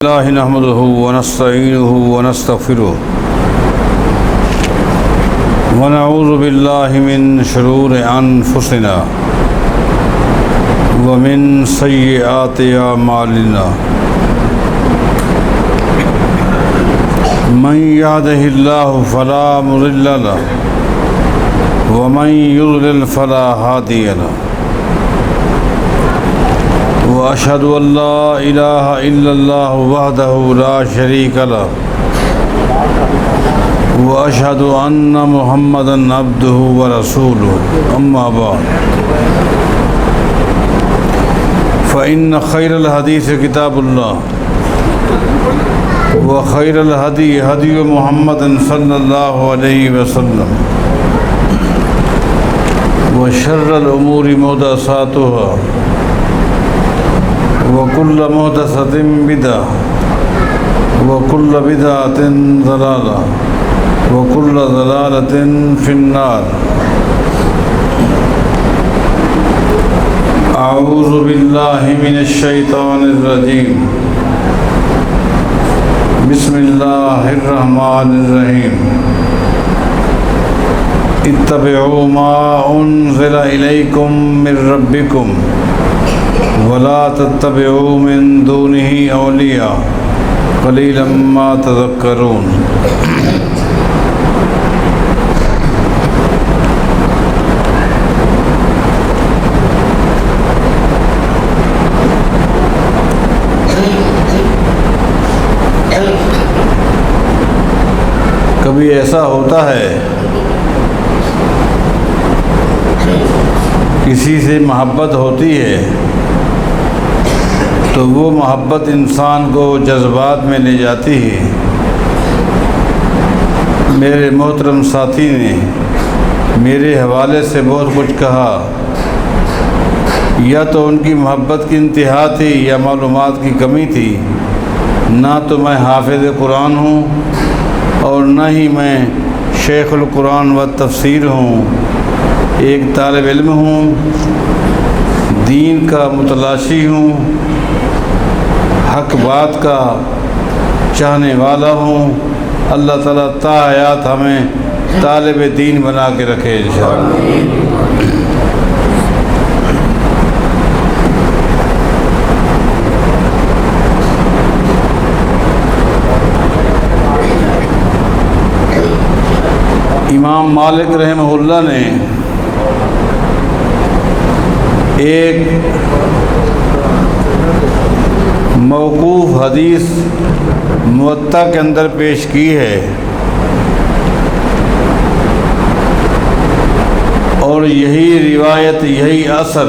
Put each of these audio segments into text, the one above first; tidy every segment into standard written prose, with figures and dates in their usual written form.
اللہ نحمدہ ونستعینہ ونستغفرہ ونعوذ باللہ من شرور انفسنا ومن سیئات اعمالنا من یہدہ اللہ فلا مضل لہ ومن یضلل فلا ہادی لہ وأشهد أن لا إله إلا الله وحده لا شريك له وأشهد أن محمدًا عبده ورسوله أما بعد فإن خير الحديث كتاب الله وخير الهدي هدي محمد صلى الله عليه وسلم وشر الأمور محدثاتها وَكُلَّ مُحْدَثَةٍ بِدْعَةٌ وَكُلَّ بِدْعَةٍ ضَلَالَةٌ وَكُلَّ ضَلَالَةٍ فِي النَّارِ أعوذ باللہ من الشیطان الرجیم بسم اللہ الرحمن الرحیم اتبعوا ما انزل الیکم من ربکم ولا تتبعوا من دونه اولیاء قلیلا ما تذکرون۔ کبھی ایسا ہوتا ہے کسی سے محبت ہوتی ہے تو وہ محبت انسان کو جذبات میں لے جاتی ہے۔ میرے محترم ساتھی نے میرے حوالے سے بہت کچھ کہا، یا تو ان کی محبت کی انتہا تھی یا معلومات کی کمی تھی۔ نہ تو میں حافظ قرآن ہوں اور نہ ہی میں شیخ القرآن و تفسیر ہوں، ایک طالب علم ہوں، دین کا متلاشی ہوں، حق بات کا چاہنے والا ہوں۔ اللہ تعالیٰ تا حیات ہمیں طالب دین بنا کے رکھے انشاءاللہ۔ امام مالک رحمہ اللہ نے ایک موقوف حدیث موطا کے اندر پیش کی ہے، اور یہی روایت، یہی اثر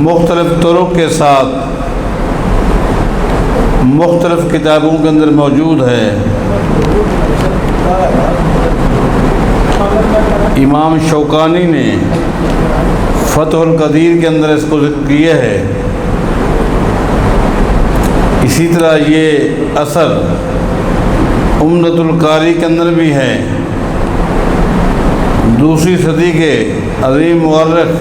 مختلف طرق کے ساتھ مختلف کتابوں کے اندر موجود ہے۔ امام شوکانی نے فتح القدیر کے اندر اس کو ذکر کیا ہے۔ اسی طرح یہ اثر عمدۃ القاری کے اندر بھی ہے۔ دوسری صدی کے عظیم مورخ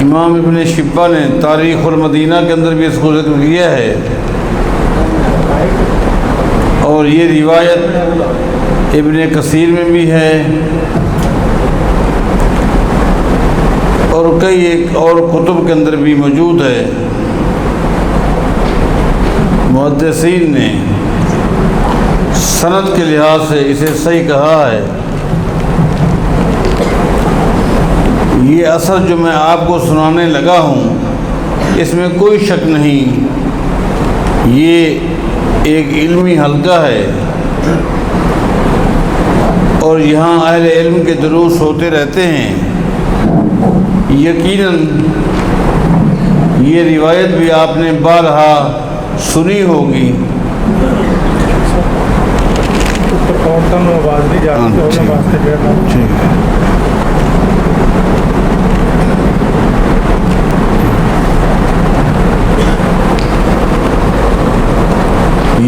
امام ابن شبہ نے تاریخ المدینہ کے اندر بھی اس کو ذکر کیا ہے، اور یہ روایت ابن کثیر میں بھی ہے، اور کئی ایک اور کتب کے اندر بھی موجود ہے۔ محدثین نے سند کے لحاظ سے اسے صحیح کہا ہے۔ یہ اثر جو میں آپ کو سنانے لگا ہوں، اس میں کوئی شک نہیں، یہ ایک علمی حلقہ ہے، اور یہاں اہل علم کے دروس ہوتے رہتے ہیں۔ یقیناً یہ روایت بھی آپ نے بارہا سنی ہوگی۔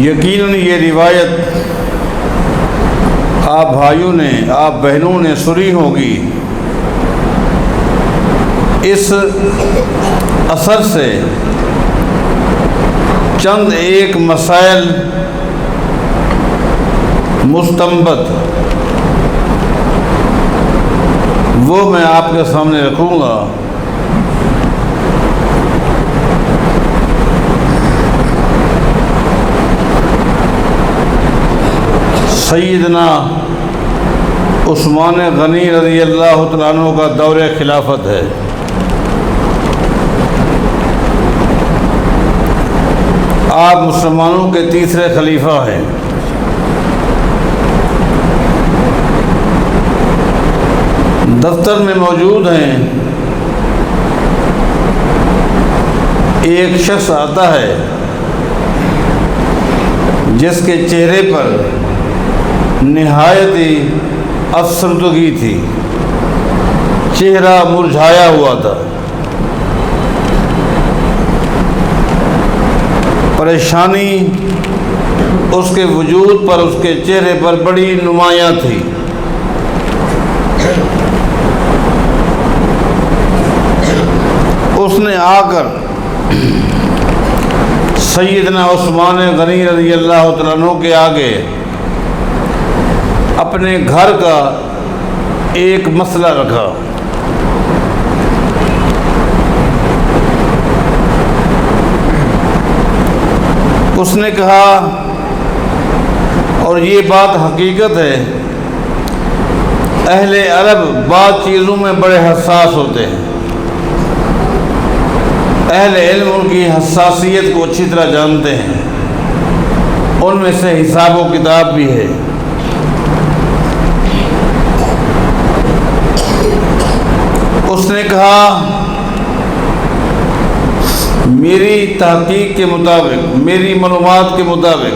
یقیناً یہ روایت آپ بھائیوں نے، آپ بہنوں نے سنی ہوگی۔ اس اثر سے چند ایک مسائل مستنبط وہ میں آپ کے سامنے رکھوں گا۔ سیدنا عثمان غنی رضی اللہ تعالیٰ عنہ کا دور خلافت ہے۔ آپ مسلمانوں کے تیسرے خلیفہ ہیں۔ دفتر میں موجود ہیں، ایک شخص آتا ہے جس کے چہرے پر نہایت ہی افسردگی تھی، چہرہ مرجھایا ہوا تھا، پریشانی اس کے وجود پر، اس کے چہرے پر بڑی نمایاں تھی۔ اس نے آ کر سیدنا عثمان غنی رضی اللہ تعالیٰ عنہ کے آگے اپنے گھر کا ایک مسئلہ رکھا۔ اس نے کہا، اور یہ بات حقیقت ہے، اہل عرب بعض چیزوں میں بڑے حساس ہوتے ہیں، اہل علم ان کی حساسیت کو اچھی طرح جانتے ہیں، ان میں سے حساب و کتاب بھی ہے۔ اس نے کہا، میری تحقیق کے مطابق، میری معلومات کے مطابق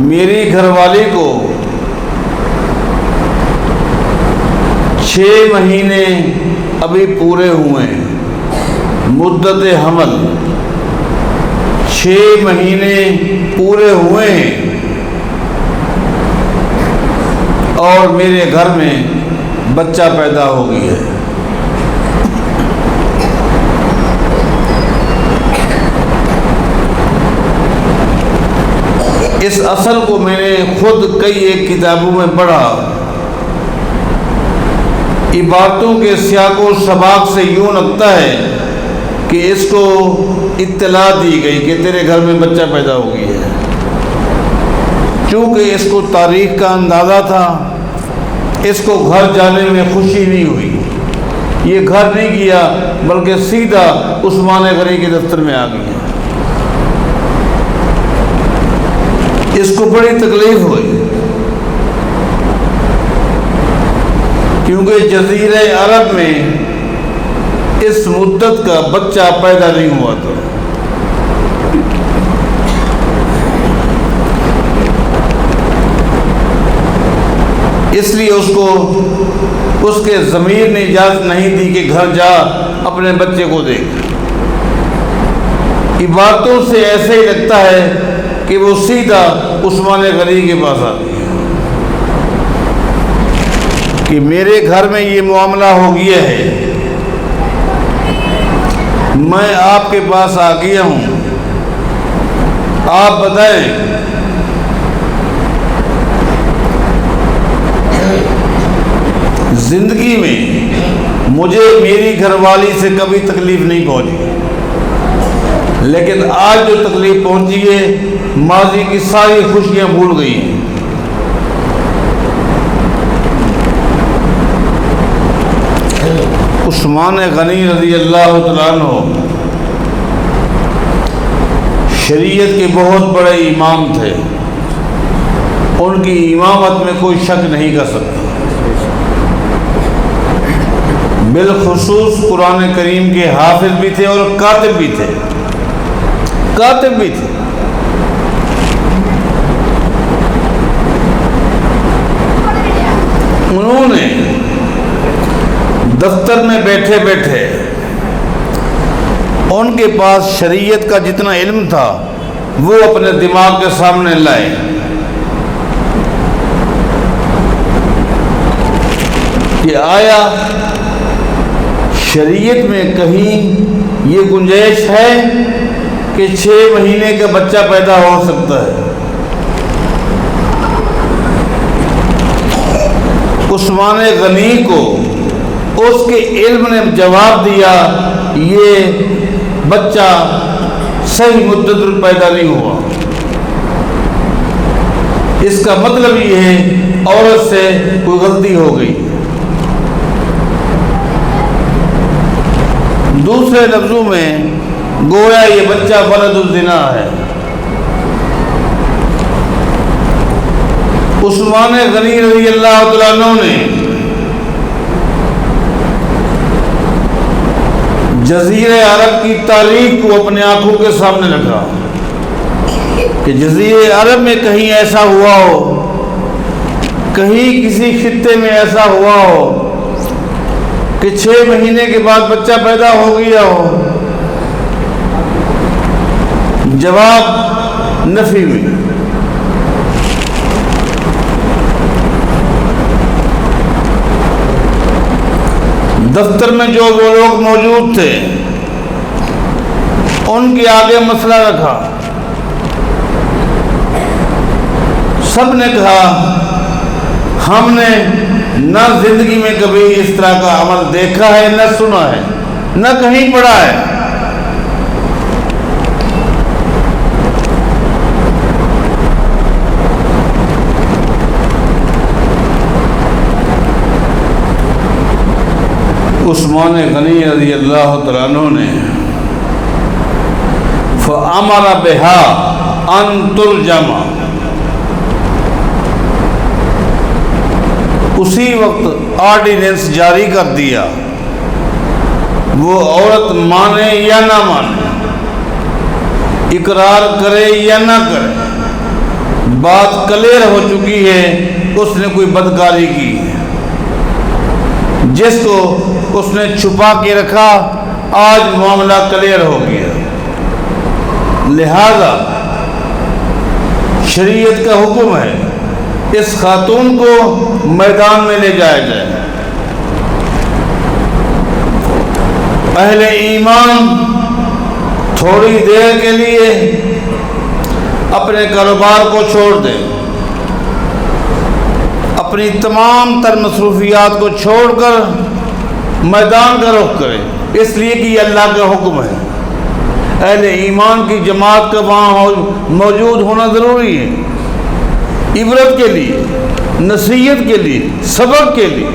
میری گھر والی کو 6 مہینے ابھی پورے ہوئے ہیں، مدت حمل 6 مہینے پورے ہوئے ہیں، اور میرے گھر میں بچہ پیدا ہو گیا ہے۔ اس اصل کو میں نے خود کئی ایک کتابوں میں پڑھا۔ عبارتوں کے سیاق و سباق سے یوں لگتا ہے کہ اس کو اطلاع دی گئی کہ تیرے گھر میں بچہ پیدا ہو گیا ہے۔ چونکہ اس کو تاریخ کا اندازہ تھا، اس کو گھر جانے میں خوشی نہیں ہوئی، یہ گھر نہیں گیا بلکہ سیدھا عثمان غنی کے دفتر میں آ گیا۔ اس کو بڑی تکلیف ہوئی، کیونکہ جزیرہ عرب میں اس مدت کا بچہ پیدا نہیں ہوا تھا۔ اس لیے اس کو، اس کے ضمیر نے اجازت نہیں دی کہ گھر جا اپنے بچے کو دیکھ۔ عبارتوں سے ایسے ہی لگتا ہے کہ وہ سیدھا عثمان غنی کے پاس آ گیا کہ میرے گھر میں یہ معاملہ ہو گیا ہے، میں آپ کے پاس آ گیا ہوں، آپ بتائیں زندگی میں مجھے میری گھر والی سے کبھی تکلیف نہیں پہنچی، لیکن آج جو تکلیف پہنچی ہے ماضی کی ساری خوشیاں بھول گئی ہیں۔ عثمان غنی رضی اللہ تعالیٰ عنہ شریعت کے بہت بڑے امام تھے، ان کی امامت میں کوئی شک نہیں کر سکتا۔ بالخصوص قرآن کریم کے حافظ بھی تھے اور کاتب بھی تھے، کاتب بھی تھے۔ انہوں نے دفتر میں بیٹھے بیٹھے ان کے پاس شریعت کا جتنا علم تھا وہ اپنے دماغ کے سامنے لائے۔ کہ آیا شریعت میں کہیں یہ گنجائش ہے کہ 6 مہینے کا بچہ پیدا ہو سکتا ہے؟ عثمان غنی کو اس کے علم نے جواب دیا یہ بچہ صحیح مدت پر پیدا نہیں ہوا۔ اس کا مطلب یہ ہے عورت سے کوئی غلطی ہو گئی۔ دوسرے لفظوں میں گویا یہ بچہ ولد الزنا ہے۔ عثمان غنی رضی اللہ تعالیٰ عنہ نے جزیرہ عرب کی تاریخ کو اپنے آنکھوں کے سامنے رکھا کہ جزیرہ عرب میں کہیں ایسا ہوا ہو، کہیں کسی خطے میں ایسا ہوا ہو کہ 6 مہینے کے بعد بچہ پیدا ہو گیا ہو۔ جواب نفی میں۔ دفتر میں جو وہ لوگ موجود تھے ان کے آگے مسئلہ رکھا، سب نے کہا ہم نے نہ زندگی میں کبھی اس طرح کا عمل دیکھا ہے، نہ سنا ہے، نہ کہیں پڑھا ہے۔ عثمان غنی رضی اللہ تعالیٰ عنہ نے فَأَمَرَ بِهَا أَن تُرْجَمَ، اسی وقت آرڈیننس جاری کر دیا، وہ عورت مانے یا نہ مانے، اقرار کرے یا نہ کرے، بات کلیئر ہو چکی ہے اس نے کوئی بدکاری کی ہے۔ جس کو اس نے چھپا کے رکھا آج معاملہ کلیئر ہو گیا، لہذا شریعت کا حکم ہے اس خاتون کو میدان میں لے جایا جائے۔ اہل ایمان تھوڑی دیر کے لیے اپنے کاروبار کو چھوڑ دیں، اپنی تمام تر مصروفیات کو چھوڑ کر میدان کا رخ کریں، اس لیے کہ یہ اللہ کا حکم ہے۔ اہل ایمان کی جماعت کا وہاں موجود ہونا ضروری ہے، عبرت کے لیے، نصیحت کے لیے، سبق کے لیے۔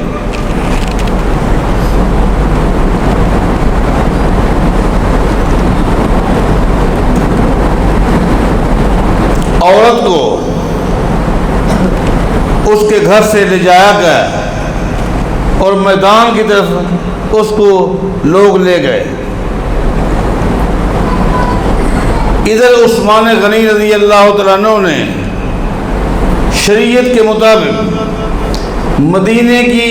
عورت کو اس کے گھر سے لے جایا گیا اور میدان کی طرف اس کو لوگ لے گئے۔ ادھر عثمان غنی رضی اللہ تعالیٰ عنہ نے شریعت کے مطابق مدینے کی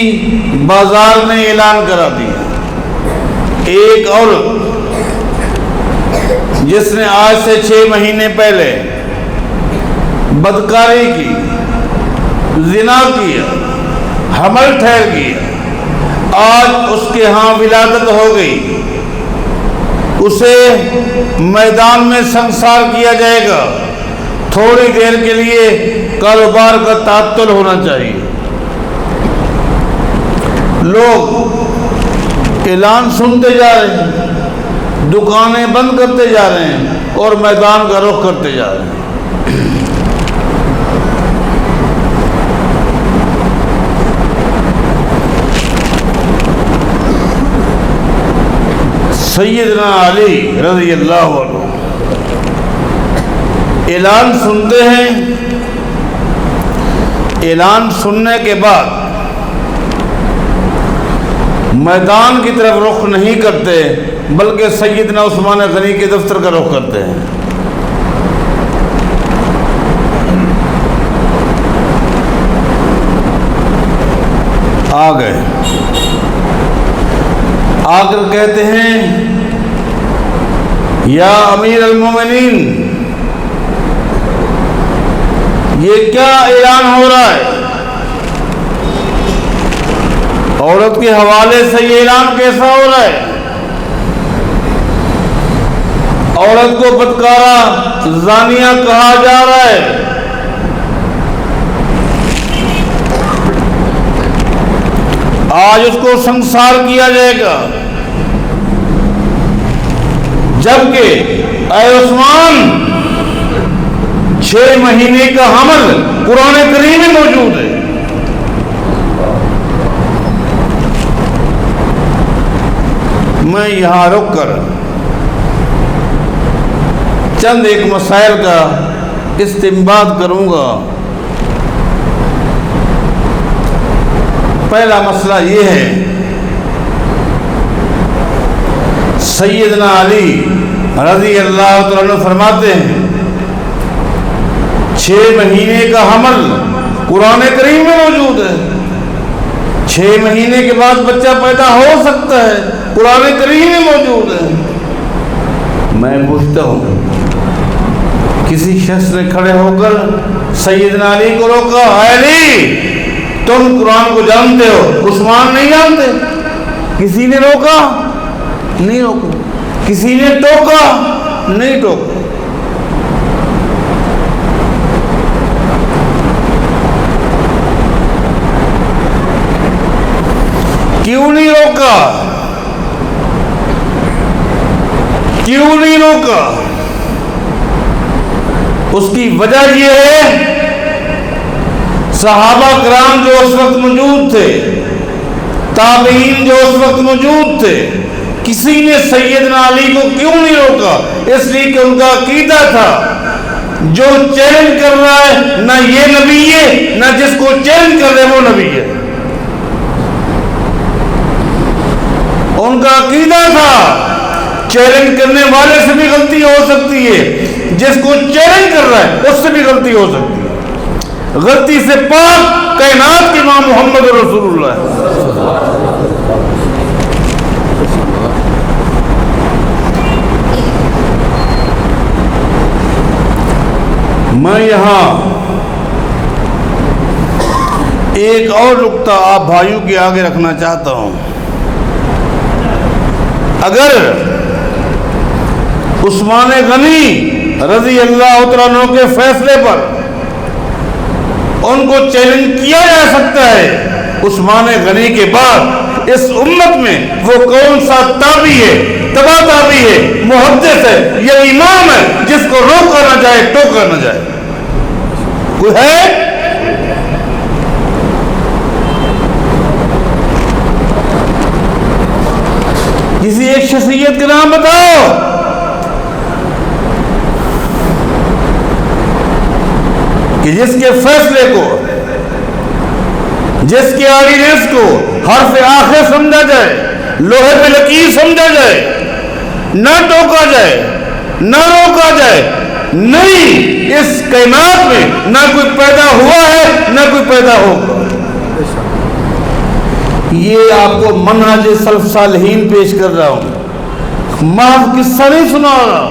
بازار میں اعلان کرا دیا، ایک عورت جس نے آج سے 6 مہینے پہلے بدکاری کی، زنا کیا، حمل ٹھہر گیا، آج اس کے ہاں ولادت ہو گئی، اسے میدان میں سنسار کیا جائے گا۔ تھوڑی دیر کے لیے کاروبار کا تعطل ہونا چاہیے۔ لوگ اعلان سنتے جا رہے ہیں، دکانیں بند کرتے جا رہے ہیں اور میدان کا رخ کرتے جا رہے ہیں۔ سیدنا علی رضی اللہ عنہ اعلان سنتے ہیں، اعلان سننے کے بعد میدان کی طرف رخ نہیں کرتے بلکہ سیدنا عثمان غنی کے دفتر کا رخ کرتے ہیں۔ آ گئے، آ کر کہتے ہیں یا امیر المومنین، یہ کیا اعلان ہو رہا ہے؟ عورت کے حوالے سے یہ اعلان کیسا ہو رہا ہے؟ عورت کو بدکارہ زانیہ کہا جا رہا ہے۔ آج اس کو سنسار کیا جائے گا، جبکہ اے عثمان 6 مہینے کا حمل قرآن کریم میں موجود ہے۔ میں یہاں رک کر چند ایک مسائل کا استنباط کروں گا۔ پہلا مسئلہ یہ ہے، سیدنا علی رضی اللہ تعالیٰ عنہ فرماتے ہیں 6 مہینے کا حمل قرآن کریم میں موجود ہے، 6 مہینے کے بعد بچہ پیدا ہو سکتا ہے، قرآن کریم میں موجود ہے۔ میں پوچھتا ہوں، کسی شخص نے کھڑے ہو کر سیدنا علی کو روکا، اے علی تم قرآن کو جانتے ہو، عثمان نہیں جانتے؟ کسی نے روکا؟ نہیں روکا۔ کسی نے ٹوکا؟ نہیں ٹوکا۔ کیوں نہیں روکا؟ کیوں نہیں روکا؟ اس کی وجہ یہ ہے، صحابہ کرام جو اس وقت موجود تھے، تابعین جو اس وقت موجود تھے، کسی نے سیدنا علی کو کیوں نہیں روکا؟ اس لیے کہ ان کا عقیدہ تھا جو چیلنج کر رہا ہے نہ یہ نبی ہے، نہ جس کو چیلنج کر رہے وہ نبی ہے۔ ان کا عقیدہ تھا چیلنج کرنے والے سے بھی غلطی ہو سکتی ہے، جس کو چیلنج کر رہا ہے اس سے بھی غلطی ہو سکتی ہے۔ غلطی سے پاک کائنات کے امام محمد رسول اللہ ہے۔ میں یہاں ایک اور نقطہ آپ بھائیوں کے آگے رکھنا چاہتا ہوں۔ اگر عثمان غنی رضی اللہ تعالیٰ عنہ کے فیصلے پر ان کو چیلنج کیا جا سکتا ہے، عثمان غنی کے بعد اس امت میں وہ کون سا تابعی ہے، تبع تابعی ہے، محدث ہے، یہ امام ہے جس کو روکا نہ جائے، ٹوکا نہ جائے؟ کوئی ہے؟ کسی ایک شخصیت کا نام بتاؤ۔ کہ جس کے فیصلے کو، جس کے آرڈیننس کو حرف آخر سمجھا جائے، لوہے پہ لکیر سمجھا جائے، نہ ٹوکا جائے، نہ روکا جائے۔ نہیں، اس کائنات میں نہ کوئی پیدا ہوا ہے نہ کوئی پیدا ہوگا۔ یہ آپ کو منہج سلف صالحین پیش کر رہا ہوں، محض قصہ نہیں سنا رہا۔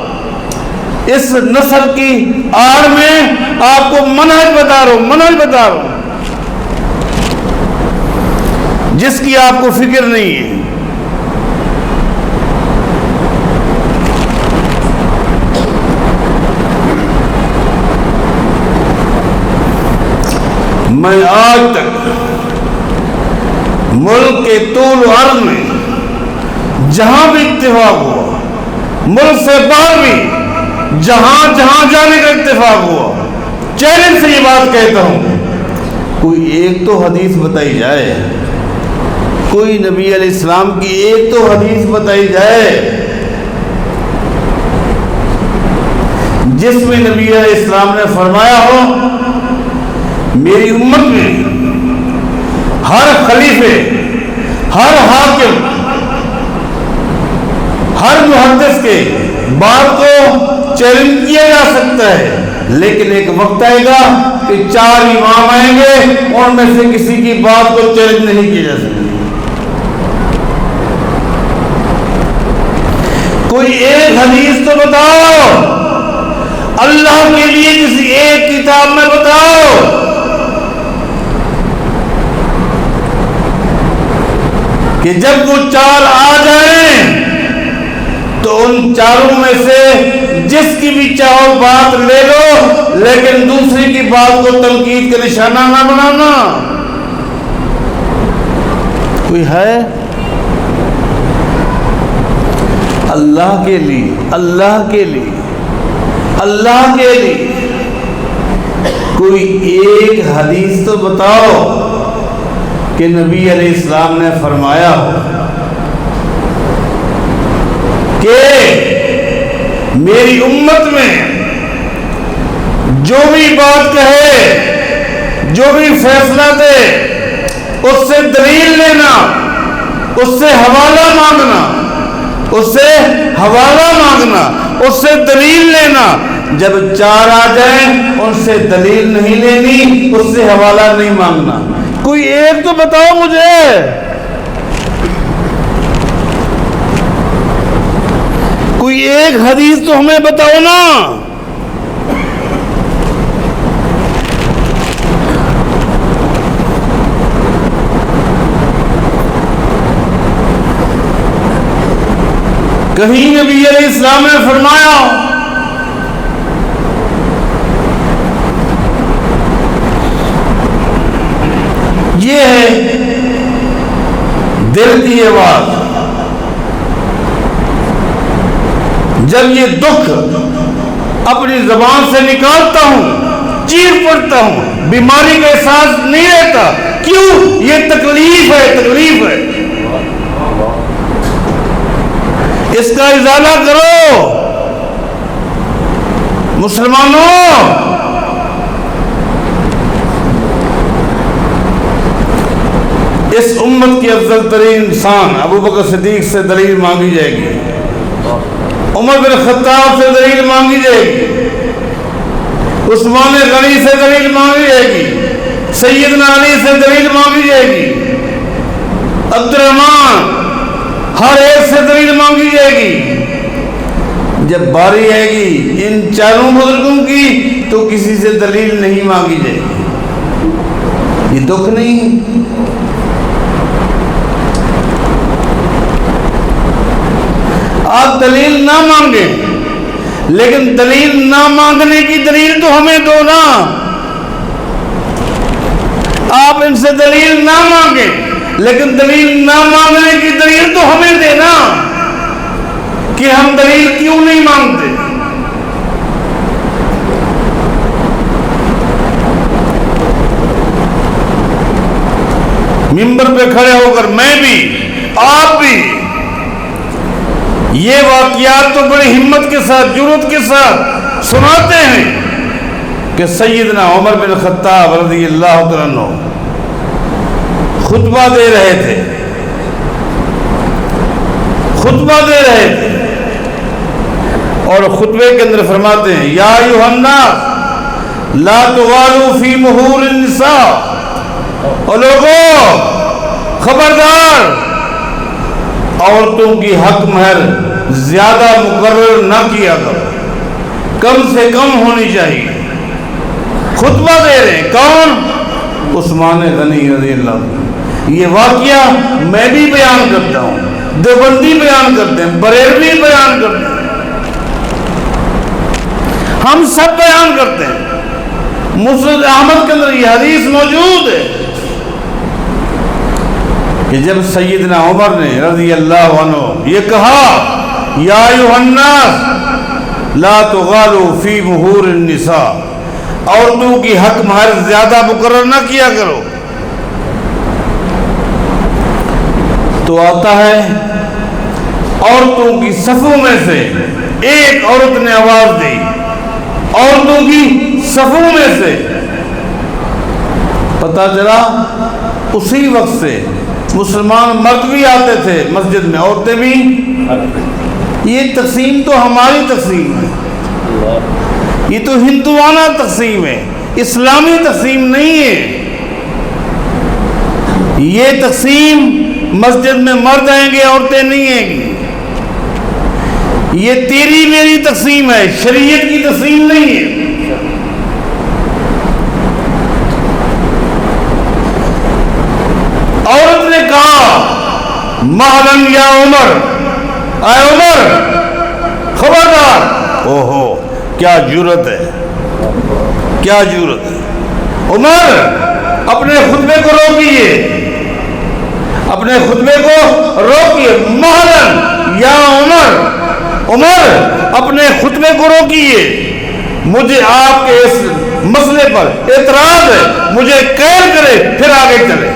اس نسل کی آڑ میں آپ کو منہج بتا رہا ہوں، منہج بتا رہا ہوں جس کی آپ کو فکر نہیں ہے۔ میں آج تک ملک کے طول و عرض میں جہاں بھی اتفاق ہوا، ملک سے باہر بھی جہاں جہاں جانے کا اتفاق ہوا، چیلنج سے یہ بات کہتا ہوں، کوئی ایک تو حدیث بتائی جائے، کوئی نبی علیہ السلام کی ایک تو حدیث بتائی جائے جس میں نبی علیہ السلام نے فرمایا ہو میری امت میں ہر خلیفے، ہر حاکم، ہر محدث کے بات کو چیلنج کیا جا سکتا ہے، لیکن ایک وقت آئے گا کہ 4 امام آئیں گے، ان میں سے کسی کی بات کو چیلنج نہیں کیا جا سکتا۔ کوئی ایک حدیث تو بتاؤ، اللہ کے لیے کسی ایک کتاب میں بتاؤ کہ جب وہ چار آ جائیں تو ان چاروں میں سے جس کی بھی چاہو بات لے لو، لیکن دوسری کی بات کو تنقید کا نشانہ نہ بنانا۔ کوئی ہے؟ اللہ کے لیے، اللہ کے لیے، اللہ کے لیے کوئی ایک حدیث تو بتاؤ کہ نبی علیہ السلام نے فرمایا ہو کہ میری امت میں جو بھی بات کہے، جو بھی فیصلہ دے، اس سے دلیل لینا، اس سے حوالہ مانگنا، اس سے حوالہ مانگنا، اس سے دلیل لینا۔ جب چار آ جائیں ان سے دلیل نہیں لینی، اس سے حوالہ نہیں مانگنا۔ کوئی ایک تو بتاؤ مجھے، کوئی ایک حدیث تو ہمیں بتاؤ نا۔ کہیں نبی علیہ السلام نے فرمایا یہ ہے دل کی آواز، جب یہ دکھ اپنی زبان سے نکالتا ہوں، چیر پڑتا ہوں، بیماری کا احساس نہیں رہتا۔ کیوں؟ یہ تکلیف ہے، تکلیف ہے، اس کا ازالہ کرو مسلمانوں۔ اس امت کی افضل ترین انسان ابو بکر صدیق سے دلیل مانگی جائے گی، عمر بن خطاب سے دلیل مانگی جائے گی، عثمان غنی سے دلیل مانگی جائے گی، سیدنا علی سے دلیل مانگی جائے گی، عبد الرحمن، ہر ایک سے دلیل مانگی جائے گی۔ جب باری آئے گی ان چاروں بزرگوں کی تو کسی سے دلیل نہیں مانگی جائے گی۔ یہ دکھ نہیں؟ آپ دلیل نہ مانگیں، لیکن دلیل نہ مانگنے کی دلیل تو ہمیں دو نا۔ آپ ان سے دلیل نہ مانگیں، لیکن دلیل نہ مانگنے کی دلیل تو ہمیں دینا کہ ہم دلیل کیوں نہیں مانگتے۔ منبر پہ کھڑے ہو کر میں بھی، آپ بھی یہ واقعات تو بڑی ہمت کے ساتھ، جرأت کے ساتھ سناتے ہیں کہ سیدنا عمر بن خطاب رضی اللہ تعالیٰ عنہ خطبہ دے رہے تھے، خطبہ دے رہے تھے، اور خطبے کے اندر فرماتے ہیں یا ایھا الناس لا تغالوا فی مہور النساء، اور لوگوں خبردار، عورتوں کی حق مہر زیادہ مقرر نہ کیا کرو، کم سے کم ہونی چاہیے۔ خطبہ دے رہے ہیں کون؟ عثمان غنی رضی اللہ عنہ۔ یہ واقعہ میں بھی بیان کرتا ہوں، دیوبندی بیان کرتے ہیں، بریلوی بیان کرتے ہیں، ہم سب بیان کرتے ہیں۔ مسند احمد کے اندر یہ حدیث موجود ہے کہ جب سیدنا عمر نے رضی اللہ عنہ یہ کہا یا ایھا الناس لا تغالوا فی مہور النساء، عورتوں کی حق مہر زیادہ مقرر نہ کیا کرو، تو آتا ہے عورتوں کی صفوں میں سے ایک عورت نے آواز دی، عورتوں کی صفوں میں سے پتہ چلا اسی وقت سے مسلمان مرد بھی آتے تھے مسجد میں، عورتیں بھی۔ یہ تقسیم تو ہماری تقسیم ہے، یہ تو ہندوانہ تقسیم ہے، اسلامی تقسیم نہیں ہے۔ یہ تقسیم مسجد میں مرد آئیں گے، عورتیں نہیں آئیں گی، یہ تیری میری تقسیم ہے، شریعت کی تقسیم نہیں ہے۔ عورت نے کہا مہلا یا عمر، اے عمر خبردار۔ اوہو کیا جرأت ہے، کیا جرأت ہے۔ عمر اپنے خطبے کو روکیے، اپنے خطبے کو روکیے۔ مہلا یا عمر، عمر اپنے خطبے کو روکیے، مجھے آپ کے اس مسئلے پر اعتراض ہے، مجھے قید کرے پھر آگے چلے۔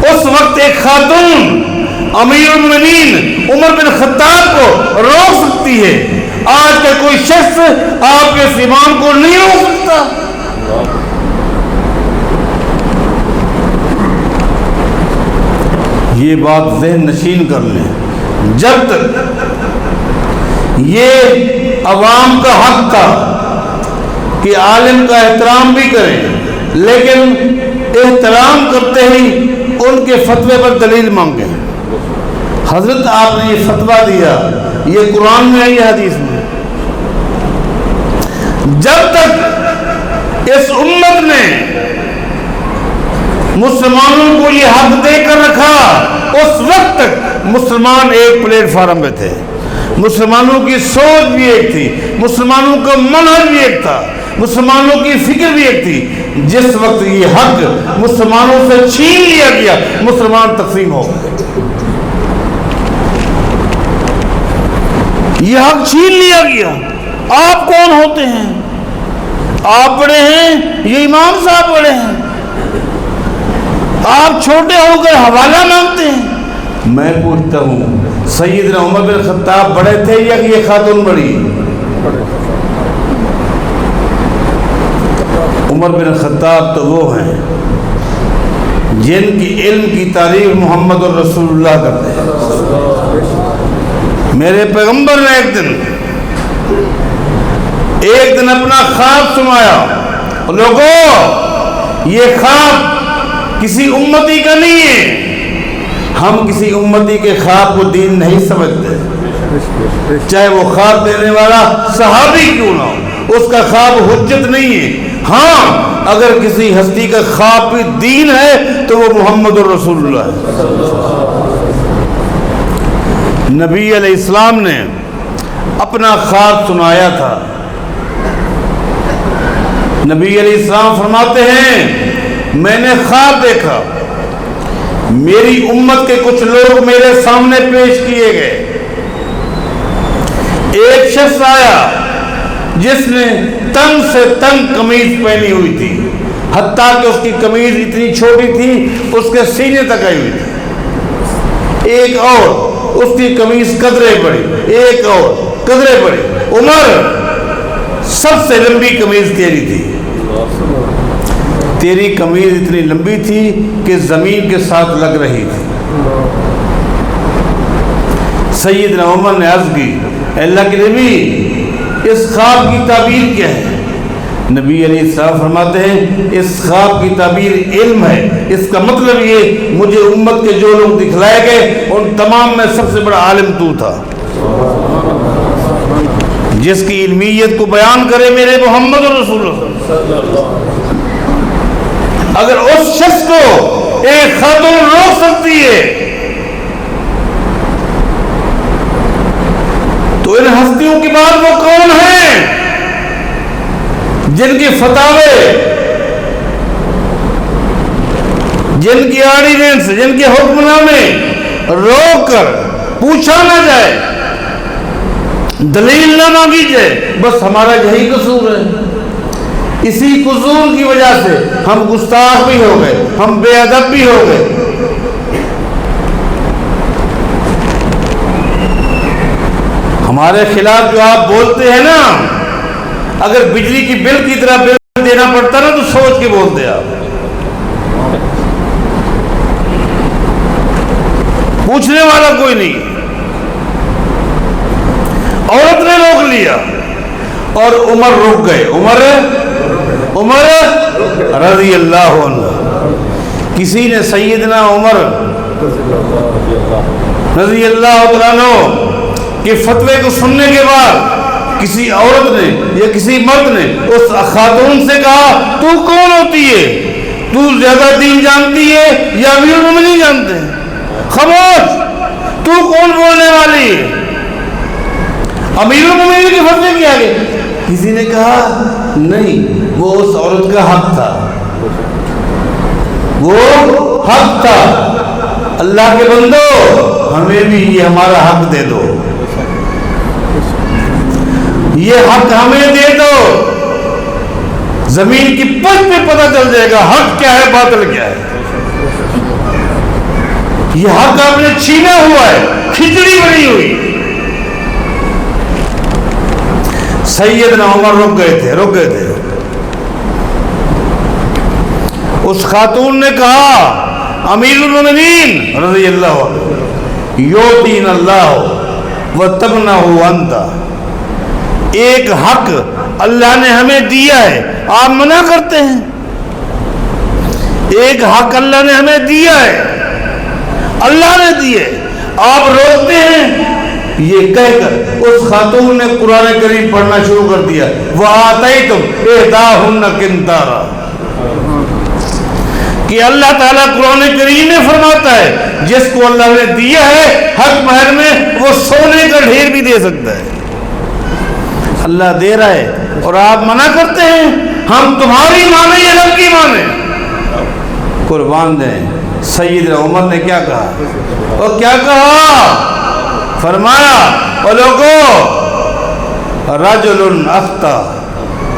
اس وقت ایک خاتون امیر المومنین عمر بن خطاب کو روک سکتی ہے، آج کا کوئی شخص آپ کے اس امام کو نہیں روک سکتا۔ یہ بات ذہن نشین کر لیں، جب تک یہ عوام کا حق تھا کہ عالم کا احترام بھی کریں، لیکن احترام کرتے ہی ان کے فتوے پر دلیل مانگیں۔ حضرت آپ نے یہ فتویٰ دیا، یہ قرآن میں ہے، یہ حدیث میں۔ جب تک اس امت نے مسلمانوں کو یہ حق دے کر رکھا، اس وقت تک مسلمان ایک پلیٹ فارم پہ تھے، مسلمانوں کی سوچ بھی ایک تھی، مسلمانوں کا منہج بھی ایک تھا، مسلمانوں کی فکر بھی ایک تھی۔ جس وقت یہ حق مسلمانوں سے چھین لیا گیا، مسلمان تقسیم ہو گئے۔ یہ حق چھین لیا گیا۔ آپ کون ہوتے ہیں؟ آپ بڑے ہیں، یہ امام صاحب بڑے ہیں، آپ چھوٹے ہو کر حوالہ مانگتے ہیں۔ میں پوچھتا ہوں، سیدنا عمر بن خطاب بڑے تھے یا یہ خاتون بڑی؟ عمر بن خطاب تو وہ ہیں جن کی علم کی تعریف محمد الرسول اللہ کرتے ہیں۔ میرے پیغمبر نے ایک دن اپنا خواب سنایا، لوگوں یہ خواب کسی امتی کا نہیں ہے۔ ہم کسی امتی کے خواب کو دین نہیں سمجھتے، چاہے وہ خواب دینے والا صحابی کیوں نہ ہو، اس کا خواب حجت نہیں ہے۔ ہاں اگر کسی ہستی کا خواب بھی دین ہے تو وہ محمد الرسول اللہ ہے۔ نبی علیہ السلام نے اپنا خواب سنایا تھا۔ نبی علیہ السلام فرماتے ہیں، میں نے خواب دیکھا، میری امت کے کچھ لوگ میرے سامنے پیش کیے گئے۔ ایک شخص آیا جس نے تنگ سے تنگ قمیض پہنی ہوئی تھی، حتیٰ کہ اس کی قمیض اتنی چھوٹی تھی اس کے سینے تک آئی ہوئی تھی۔ ایک اور اس کی قمیض قدرے بڑی، ایک اور قدرے بڑی۔ عمر سب سے لمبی قمیض تیری تھی، تیری قمیض اتنی لمبی تھی کہ زمین کے ساتھ لگ رہی تھی۔ سیدنا عمر نے عرض کی، اللہ کے نبی اس خواب کی تعبیر کیا ہے؟ نبی علیہ السلام فرماتے ہیں، اس خواب کی تعبیر علم ہے۔ اس کا مطلب یہ، مجھے امت کے جو لوگ دکھلائے گئے ان تمام میں سب سے بڑا عالم تو تھا، جس کی علمیت کو بیان کرے میرے محمد رسول اللہ۔ اگر اس شخص کو ایک خاتون روک سکتی ہے تو ان ہستیوں کے بعد وہ کون ہیں جن کی فتاوے، جن کی آرڈیننس، جن کے حکم نامے روک کر پوچھا نہ جائے، دلیل نہ مانگی جائے، بس ہمارا یہی قصور ہے۔ اسی قصور کی وجہ سے ہم گستاخ بھی ہو گئے، ہم بے ادب بھی ہو گئے۔ ہمارے خلاف جو آپ بولتے ہیں نا، اگر بجلی کی بل کی طرح بل دینا پڑتا نا تو سوچ کے بولتے آپ، پوچھنے والا کوئی نہیں۔ عورت نے روک لیا اور عمر رک گئے، عمر رضی اللہ عنہ۔ کسی نے سیدنا عمر رضی اللہ عنہ کے فتوے کو سننے کے بعد کسی عورت نے یا کسی مرد نے اس خاتون سے کہا، تو کون ہوتی ہے؟ تو زیادہ دین جانتی ہے یا امیر المومنین جانتے ہیں؟ خاموش، تو کون بولنے والی ہے؟ امیر المومنین کے فتوے کیا گئے؟ کسی نے کہا نہیں، وہ اس عورت کا حق تھا، وہ حق تھا، اللہ کے بندو ہمیں بھی یہ ہمارا حق دے دو، یہ حق ہمیں دے دو، زمین کی پشت پہ پتہ چل جائے گا حق کیا ہے باطل کیا ہے۔ یہ حق آپ نے چھینا ہوا ہے، کھچڑی بنی ہوئی۔ سیدنا عمر رک گئے تھے۔ اس خاتون نے کہا امیر المومنین رضی اللہ عنہ، یؤتین اللہ وتمنع انت، ایک حق اللہ نے ہمیں دیا ہے، آپ منع کرتے ہیں۔ ایک حق اللہ نے ہمیں دیا ہے، اللہ نے دیے، آپ روکتے ہیں۔ یہ کہہ کر اس خاتون نے قرآن کریم پڑھنا شروع کر دیا، وَآتَيْتُمْ إِحْدَاهُنَّ قِنْطَارًا، کہ اللہ تعالیٰ قرآن کریم میں فرماتا ہے جس کو اللہ نے دیا ہے حق مہر میں، وہ سونے کا ڈھیر بھی دے سکتا ہے۔ اللہ دے رہا ہے اور آپ منع کرتے ہیں، ہم تمہاری مانیں یا رب کی مانیں؟ قربان دیں، سیدنا عمر نے کیا کہا؟ اور کیا کہا؟ فرمایا او لوگو، رجل اخطا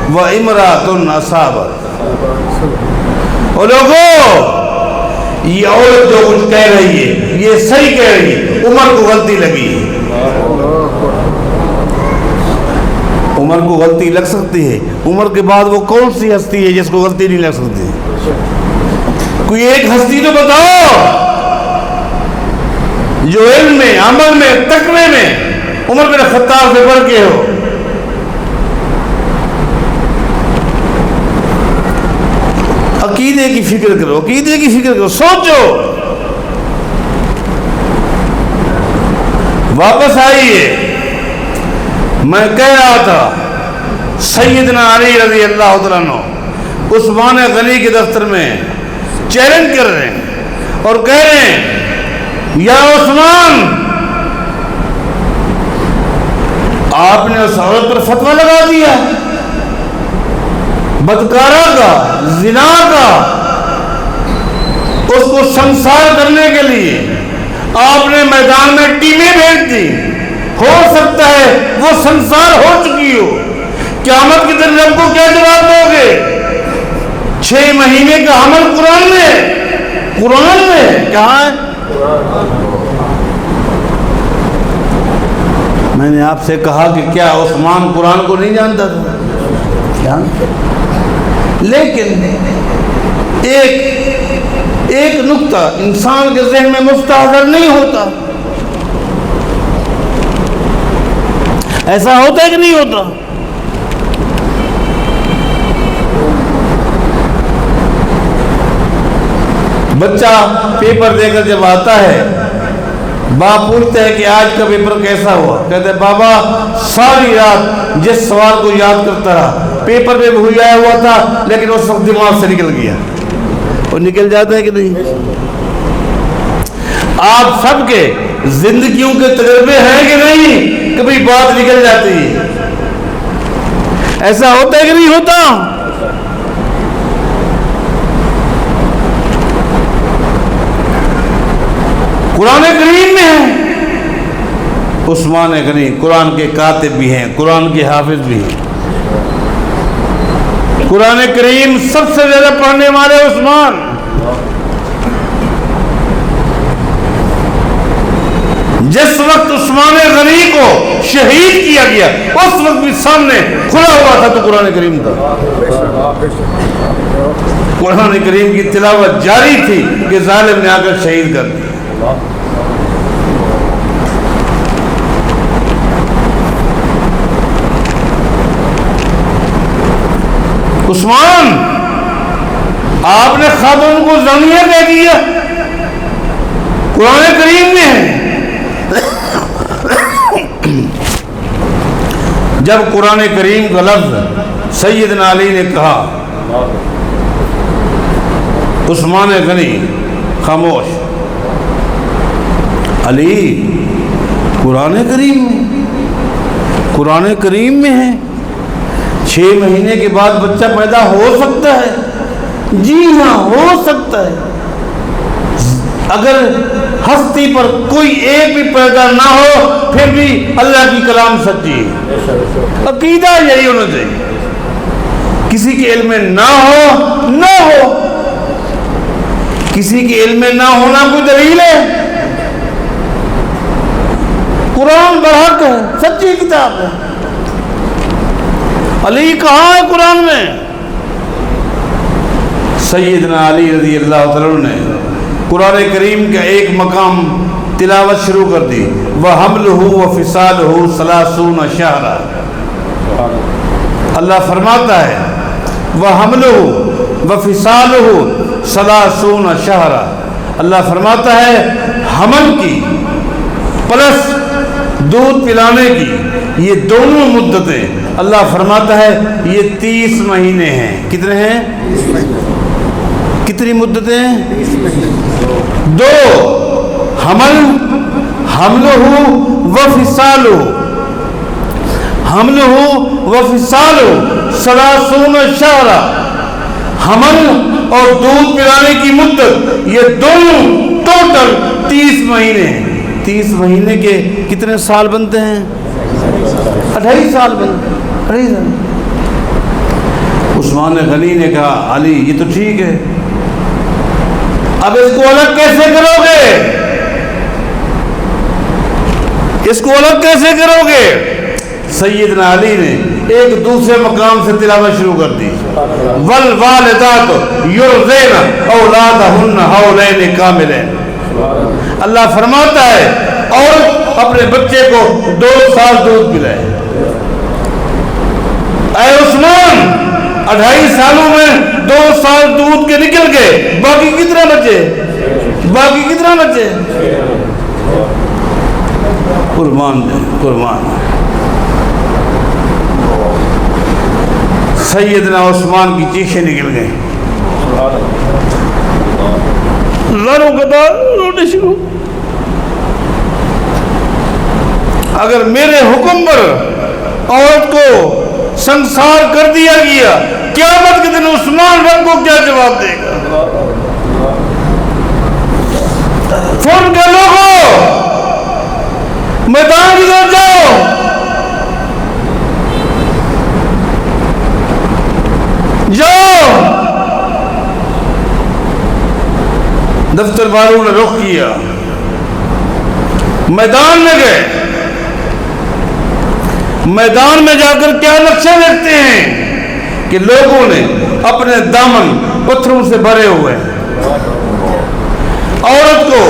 و امرأة اصابت، او لوگو یہ عورت جو کچھ کہہ رہی ہے یہ صحیح کہہ رہی ہے، عمر کو غلطی لگی ہے۔ عمر کو غلطی لگ سکتی ہے، عمر کے بعد وہ کون سی ہستی ہے جس کو غلطی نہیں لگ سکتی؟ کوئی ایک ہستی تو بتاؤ جو علم میں، عمل میں، تقوی میں عمر بن خطاب سے بڑھ کے ہو۔ عقیدے کی فکر کرو، عقیدے کی فکر کرو، سوچو۔ واپس آئیے، میں کہہ رہا تھا سیدنا علی رضی اللہ تعالیٰ عنہ عثمان غنی کے دفتر میں چیلنج کر رہے ہیں اور کہہ رہے ہیں یا عثمان، آپ نے اس عورت پر فتویٰ لگا دیا بدکارہ کا، زنا کا، اس کو سنسار کرنے کے لیے آپ نے میدان میں ٹیمیں بھیج دی، ہو سکتا ہے وہ سنسار ہو چکی ہو، قیامت کے دن رب کو کیا جواب دو گے؟ 6 مہینے کا عمل قرآن میں کہاں ہے؟ میں نے آپ سے کہا کہ کیا عثمان قرآن کو نہیں جانتا تھا؟ جانتا، لیکن ایک نقطہ انسان کے ذہن میں مستحضر نہیں ہوتا۔ ایسا ہوتا ہے کہ نہیں ہوتا؟ بچہ پیپر دے کر جب آتا ہے، باپ پوچھتا ہے کہ آج کا پیپر کیسا ہوا؟ کہتے ہیں بابا ساری رات جس سوال کو یاد کرتا رہا، پیپر میں بھولایا ہوا تھا لیکن اس وقت دماغ سے نکل گیا۔ اور نکل جاتا ہے کہ نہیں؟ آپ سب کے زندگیوں کے تجربے ہیں کہ نہیں؟ کبھی بات نکل جاتی ہے، ایسا ہوتا ہے کہ نہیں ہوتا؟ قرآن کریم میں ہے، عثمان غنی قرآن کے کاتب بھی ہیں، قرآن کے حافظ بھی ہیں، قرآن کریم سب سے زیادہ پڑھنے والے عثمان۔ جس وقت عثمان غنی کو شہید کیا گیا اس وقت بھی سامنے کھلا ہوا تھا تو قرآن کریم تھا، قرآن کریم کی تلاوت جاری تھی کہ ظالم نے آ کر شہید کر دیا۔ عثمان، آپ نے خاتون کو زانیہ کہہ دیا، قرآن کریم میں ہے۔ جب قرآن کریم کا لفظ سیدنا علی نے کہا عثمان غنی خاموش. علی قرآن کریم میں ہے 6 مہینے کے بعد بچہ پیدا ہو سکتا ہے. جی ہاں ہو سکتا ہے. اگر ہستی پر کوئی ایک بھی پیدا نہ ہو پھر بھی اللہ کی کلام سچی ہے. عقیدہ یہی ہونا چاہیے. کسی کے علم میں نہ ہو. کسی کے علم میں نہ ہونا کوئی دلیل ہے؟ قرآن برحق ہے, سچی کتاب ہے. علی کہاں ہے قرآن میں؟ سیدنا علی رضی اللہ تعالیٰ نے قرآن کریم کا ایک مقام تلاوت شروع کر دی. وَحَمْلُهُ وَفِصَالُهُ 30 شَهْرًا. اللہ فرماتا ہے وَحَمْلُهُ وَفِصَالُهُ 30 شَهْرًا. اللہ فرماتا ہے حمل کی پلس دودھ پلانے کی یہ دونوں مدتیں اللہ فرماتا ہے یہ 30 مہینے ہیں. کتنے ہیں؟ کتنی مدتیں ہیں؟ 2. حملہ وفصالہ 30 شہرا. حمل اور دودھ پلانے کی مدت یہ دونوں ٹوٹل 30 مہینے ہیں. 30 مہینے کے کتنے سال بنتے ہیں؟ 28 سال بنتے ہیں. 28 سال. عثمان غنی نے کہا علی یہ تو ٹھیک ہے, اب اس کو الگ کیسے کرو گے؟ سیدنا علی نے ایک دوسرے مقام سے تلاوت شروع کر دی. والوالدات یرضعن اولادہن حولین کاملین. اللہ فرماتا ہے اور اپنے بچے کو 2 سال دودھ پلائے. اے عثمان 28 سالوں میں 2 سال دودھ کے نکل گئے, باقی کتنا بچے؟ قربان دیں قربان. سیدنا عثمان کی چیخیں نکل گئیں. زاروں کا دار رونے شروع. اگر میرے حکم پر عورت کو سنسار کر دیا گیا قیامت کے دن عثمان رب کو کیا جواب دے گا؟ فون کے لوگوں میدان کی طرف جاؤ. دفتر والوں نے رخ کیا, میدان میں گئے. میدان میں جا کر کیا نقشہ دیکھتے ہیں کہ لوگوں نے اپنے دامن پتھروں سے بھرے ہوئے ہیں. عورت کو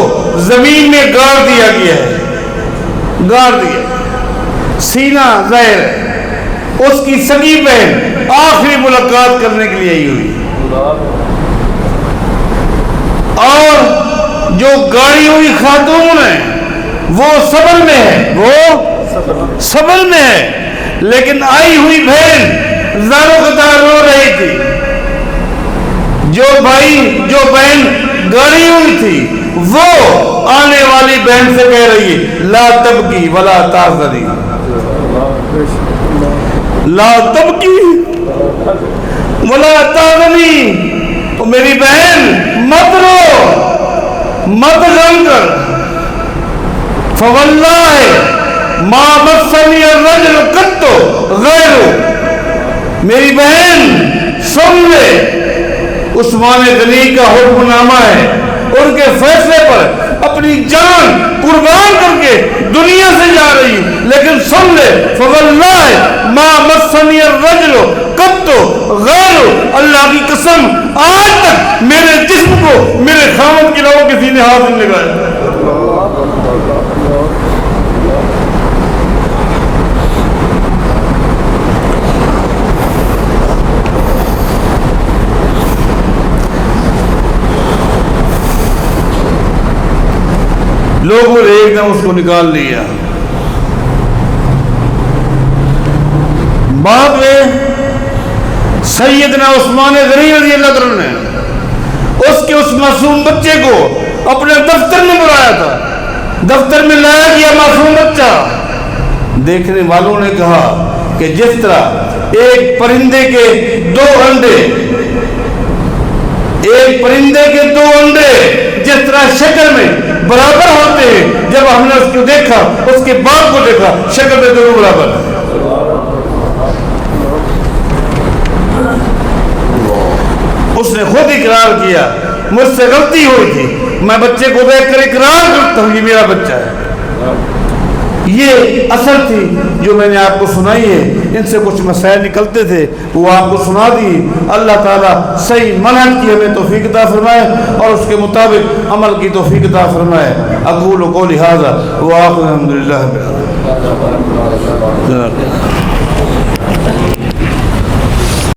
زمین میں گاڑ دیا گیا ہے, سینہ ظاہر ہے. اس کی سگی بہن آخری ملاقات کرنے کے لیے آئی ہوئی, اور جو گاڑی ہوئی خاتون ہے وہ صبر میں ہے, لیکن آئی ہوئی بہن زاروں قطار رو رہی تھی. جو بہن گاڑی ہوئی تھی وہ آنے والی بہن سے کہہ رہی ہے لا تبکی ولا تحزنی, لا تبکی ولا تحزنی. میری بہن مت رو, مت غم کر. فواللہ ما مسنی الرجل قط غیر. میری بہن سن لے, عثمان غنی کا حکم نامہ ہے, ان کے فیصلے پر اپنی جان قربان کر کے دنیا سے جا رہی, لیکن سن لے فواللہ ما مسنی الرجل قط غیر. اللہ کی قسم آج تک میرے جسم کو میرے خامد کے لوگوں کے سینے ہاتھ نہیں لگائے. لوگوں نے ایک دم اس کو نکال لیا. بعد میں سیدنا عثمان غنی رضی اللہ عنہ نے اس معصوم بچے کو اپنے دفتر میں بلایا تھا، دفتر میں لایا گیا معصوم بچہ۔ دیکھنے والوں نے کہا کہ جس طرح ایک پرندے کے دو انڈے جس طرح شکل میں برابر ہوتے ہیں، جب ہم نے اس کو دیکھا، اس کے باپ کو دیکھا، شکل میں دونوں برابر ہیں۔ اس نے خود اقرار کیا، مجھ سے غلطی ہوئی تھی، میں بچے کو دیکھ کر اقرار کرتا ہوں یہ میرا بچہ ہے۔ یہ اثر تھی جو میں نے آپ کو سنائی ہے، ان سے کچھ مسائل نکلتے تھے، وہ آپ کو سنا دی۔ اللہ تعالیٰ صحیح منہج کی ہمیں توفیق عطا فرمائے اور اس کے مطابق عمل کی توفیق عطا فرمائے۔ اقول قولی ھذا وآخر الحمد للہ رب العالمین۔